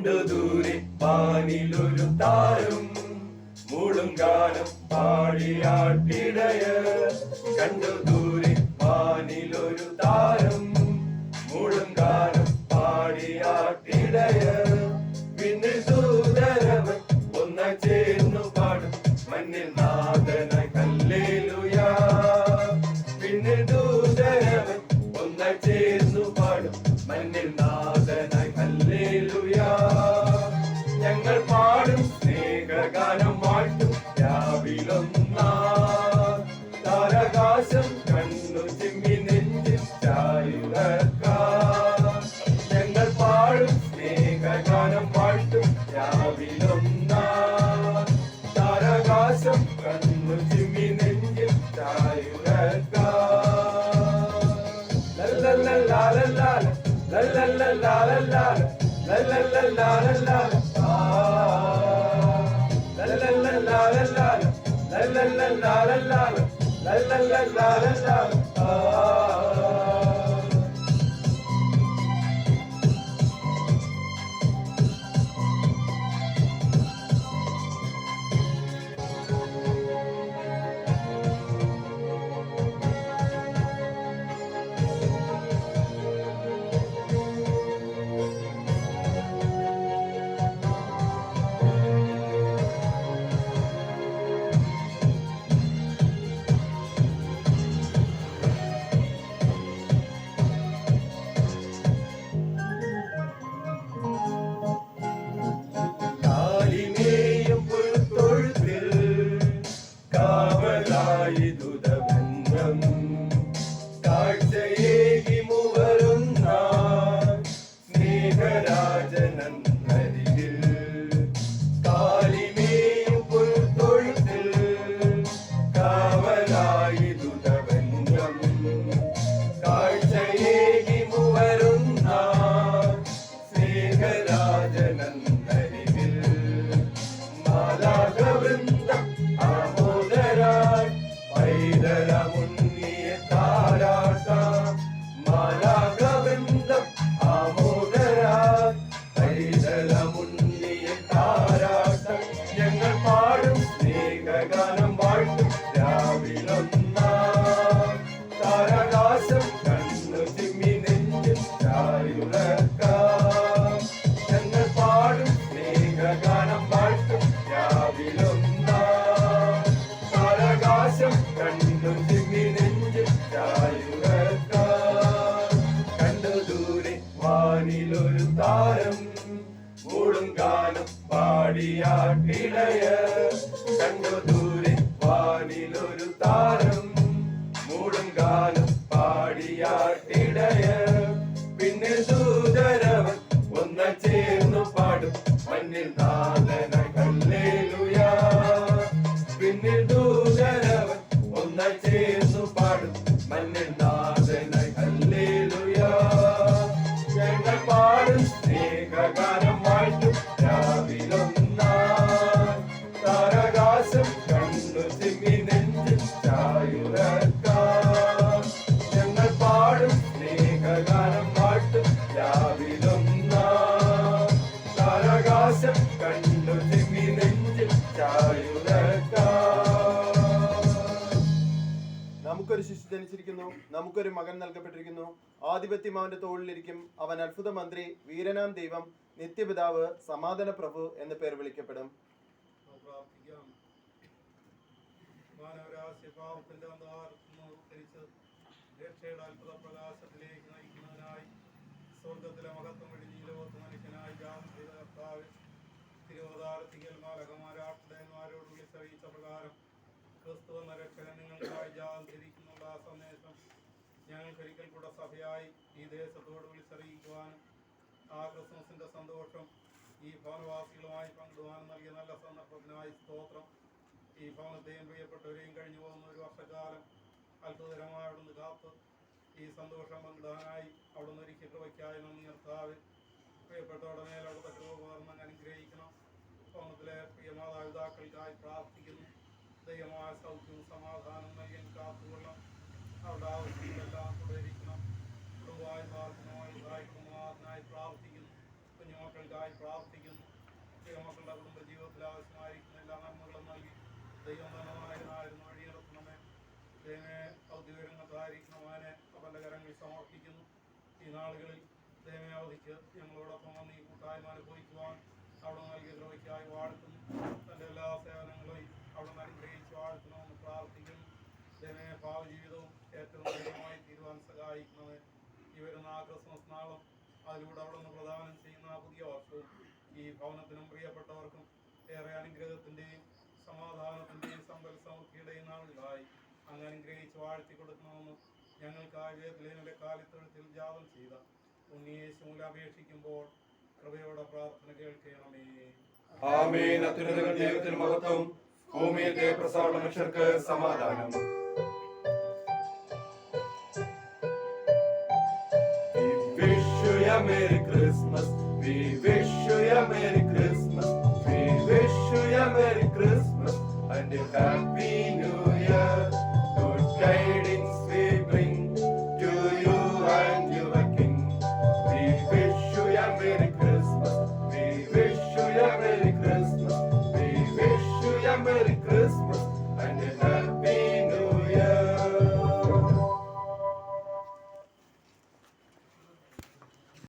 കണ്ടു ദൂരെ വാനിലൊരു താരം മൂളും ഗാനം പാടിയാട്ടിടയർ. കണ്ടു ദൂരെ വാനിലൊരു താരം മൂളും ഗാനം പാടിയാട്ടിടയർ. പിന്നിൽ ദൂതരവൻ ഒന്നായി ചേർന്നു പാടും മണ്ണിൽ നാഥനായി ഹല്ലേലൂയാ. പിന്നിൽ ദൂതരവൻ ഒന്നായി ചേർന്നു പാടും മണ്ണിൽ നാഥനായി ഹല്ലേലൂയാ. ഞങ്ങൾ പാടും സ്നേഹഗാനം വാഴ്ത്തും രാവിലൊന്നാ. താരകാശം കണ്ണു ചിമ്മി നെഞ്ചിൽ ചായുറക്കാം. ഞങ്ങൾ പാടും സ്നേഹഗാനം വാഴ്ത്തും രാവിലൊന്നാ. താരകാശം കണ്ണു ചിമ്മി നെഞ്ചിൽ ചായുറക്കാം. ലല്ലല്ലല്ലാലല്ലാല ലല്ലല്ലല്ലാലല്ലാല ലല്ലല്ലല്ലാലല്ലാല ലല്ലല്ലല്ലാലല്ലാല ലല്ലല്ലല്ലാലല്ലാല ലല്ലല്ലല്ലാലല്ലാല. കാഴ്ചയേകി മുവരുന്ന സ്നേഹരാജനരികിൽ കാലിമേയും പുൽത്തൊഴുത്തിൽ കാവലായി ദുതവന്യം. കാഴ്ചയേകി മുവരുന്ന സ്നേഹരാജനരികിൽ മാലാഖവൃന്ദം ആമോദരായി പൈതലമുന്നിയ താരാട്ടാം. മാലാഖവൃന്ദം ആമോദരായി പൈതലമുന്നിയ താരാട്ടം. ഞങ്ങൾ പാടും സ്നേഹഗാനം വാഴ്ത്തും രാവിലൊന്നാ. താരകാശം കണ്ണു ചിമ്മി നെഞ്ചിൽ ചായുറക്കാം. ഞങ്ങൾ പാടും സ്നേഹഗാനം വാഴ്ത്തും രാവിലൊന്നാ. താരകാശം കണ്ണു ചിമ്മി നെഞ്ചിൽ ചായുറക്കാം. കണ്ടു ദൂരെ വാനിലൊരു താരം മൂളും ഗാനം പാടിയാട്ടിടയർ. കണ്ടു ദൂരെ വാനിലൊരു താരം മൂളും ഗാനം പാടിയാട്ടിടയർ. പിന്നിൽ ദൂതരവൻ ഒന്നായി ചേർന്നു പാടും മണ്ണിൽ നാഥനായി ഹല്ലേലൂയാ. പിന്നിൽ ദൂതരവൻ ഒന്നായി ചേർന്നു പാടും മണ്ണിൽ നാഥനായി ഹല്ലേലൂയാ. ഞങ്ങൾ പാടും സ്നേഹഗാനം വാഴ്ത്തും രാവിലൊന്നാ. താരകാശം കണ്ണു ചിമ്മി നെഞ്ചിൽ ചായുറക്കാം. ഞങ്ങൾ പാടും സ്നേഹഗാനം വാഴ്ത്തും രാവിലൊന്നാ. താരകാശം കണ്ണു ചിമ്മി നെഞ്ചിൽ ചായുറക്കാം. നമുക്കൊരു ശിശു ജനിച്ചിരിക്കുന്നു, നമുക്കൊരു മകൻ നൽകപ്പെട്ടിരിക്കുന്നു. ആധിപത്യം അവന്റെ തോളിലിരിക്കും. അവൻ അത്ഭുത മന്ത്രി, വീരനാം ദൈവം, നിത്യപിതാവ്, സമാധാന പ്രഭു എന്ന് പേർ വിളിക്കപ്പെടും. രക്ഷയുടെ അത്ഭുത പ്രകാശത്തിലേക്ക് നയിക്കുന്നതിനായി സ്വർഗത്തിലെ മഹത്വം വെടിഞ്ഞ് ലോകത്ത് മനുഷ്യനായി ജാതം ചെയ്ത കർത്താവ് തിരുവതാരത്തിക്കൽ മാലകമാരാട്ടന്മാരോട് വിളിച്ചറിയിച്ച പ്രകാരം ക്രിസ്തു എന്ന രക്ഷകൻ നിങ്ങൾക്കായി ജാതം തിരിക്കുന്നുള്ള ആ സന്ദേശം ഞങ്ങൾക്കൊരിക്കൽ കൂടെ സഭയായി ഈ ദേശത്തോട് വിളിച്ചറിയിക്കുവാനും ആ ക്രിസ്മസിന്റെ സന്തോഷം ഈ ഭവനവാസികളുമായി പങ്കിടുവാനും നൽകിയ നല്ല സന്ദർഭത്തിനായി സ്തോത്രം. ഈ ഭവനത്തെയും പ്രിയപ്പെട്ടവരെയും കഴിഞ്ഞു പോകുന്ന ഒരു വർഷക്കാലം അത്ഭുതകരമായി അവിടുന്ന് കാത്ത് ഈ സന്തോഷം പങ്കിടാനായി അവിടുന്ന് ഒരുക്കിയ കൃപയ്ക്കായി നന്ദി കർത്താവ്. പ്രിയപ്പെട്ടവരുടെ മേൽ അവിടുത്തെ കൃപ പകർന്ന് അനുഗ്രഹിക്കണം. ഭവനത്തിലെ പ്രിയ മാതാപിതാക്കൾക്കായി പ്രാർത്ഥിക്കുന്നു. ദൈവമായ സൗഖ്യവും സമാധാനം നൽകാൻ കാത്തുകൊള്ളണം. അവരുടെ ആവശ്യങ്ങളെല്ലാം തുടരിക്കണം. പൊതുവായി പ്രാർത്ഥനമായി സഹായിക്കുന്നതിനായി പ്രാർത്ഥിക്കുന്നു. കുഞ്ഞുമക്കൾക്കായി പ്രാർത്ഥിക്കുന്നു. മക്കളുടെ കുടുംബ ജീവിതത്തിൽ ആവശ്യമായിരിക്കുന്ന എല്ലാ നന്മകളും നൽകി ദൈവം നല്ലതായിരുന്നു വഴി നടത്തണമേ. ദൈവമേ ഔദ്യോഗികരംഗത്തായിരിക്കണമാനെ അവൻ്റെ കരങ്ങളിൽ സമർപ്പിക്കുന്നു. ഈ നാളുകളിൽ ദൈവമേ അവധിക്ക് ഞങ്ങളോടൊപ്പം വന്ന് ഈ കൂട്ടായ്മ അനുഭവിക്കുവാൻ അവിടെ നൽകിയ ദ്രോഹിക്കായി വാഴ്ത്തുന്നു. തൻ്റെ എല്ലാ സേവനങ്ങളെയും അവിടെ അനുഗ്രഹിച്ച് വാഴ്ത്തണമെന്ന് പ്രാർത്ഥിക്കുന്നു. ദൈവമേ ഭാവജീവിതവും ഏറ്റവും ധൈര്യമായി തീരുവാൻ സഹായിക്കണമേ. ഈ വരുന്ന ആ ക്രിസ്മസ് നാളും അതിലൂടെ അവിടെ നിന്ന് പ്രദാനം ചെയ്യുന്ന ആ പുതിയ വർഷവും ഈ ഭവനത്തിനും പ്രിയപ്പെട്ടവർക്കും ഏറെ അനുഗ്രഹത്തിൻ്റെയും സമാധാനത്തിൻ്റെയും സമ്പൽ സമൃദ്ധിയുടെയും നാളുകളായി അങ്ങ് അനുഗ്രഹിച്ച് വാഴ്ത്തി കൊടുക്കണമെന്ന് ഞങ്ങൾക്കായി വേദനയിലെ കാലിത്തൊഴുത്തിൽ ജാതം ചെയ്ത ഉണ്ണിയേശു മൂലം അപേക്ഷിക്കുമ്പോൾ കൃപയോടെ പ്രാർത്ഥന കേൾക്കണമേ. ആമേൻ. അത്യുന്നതങ്ങൾ ദൈവത്തിന് മഹത്വം, ഭൂമിയിലെ പ്രസാദ മനുഷ്യർക്ക് സമാധാനം. Merry Christmas, we wish you a Merry Christmas, we wish you a Merry Christmas and a Happy New Year. Good tidings we bring to you and your King. We wish you a Merry Christmas, we wish you a Merry Christmas, we wish you a Merry Christmas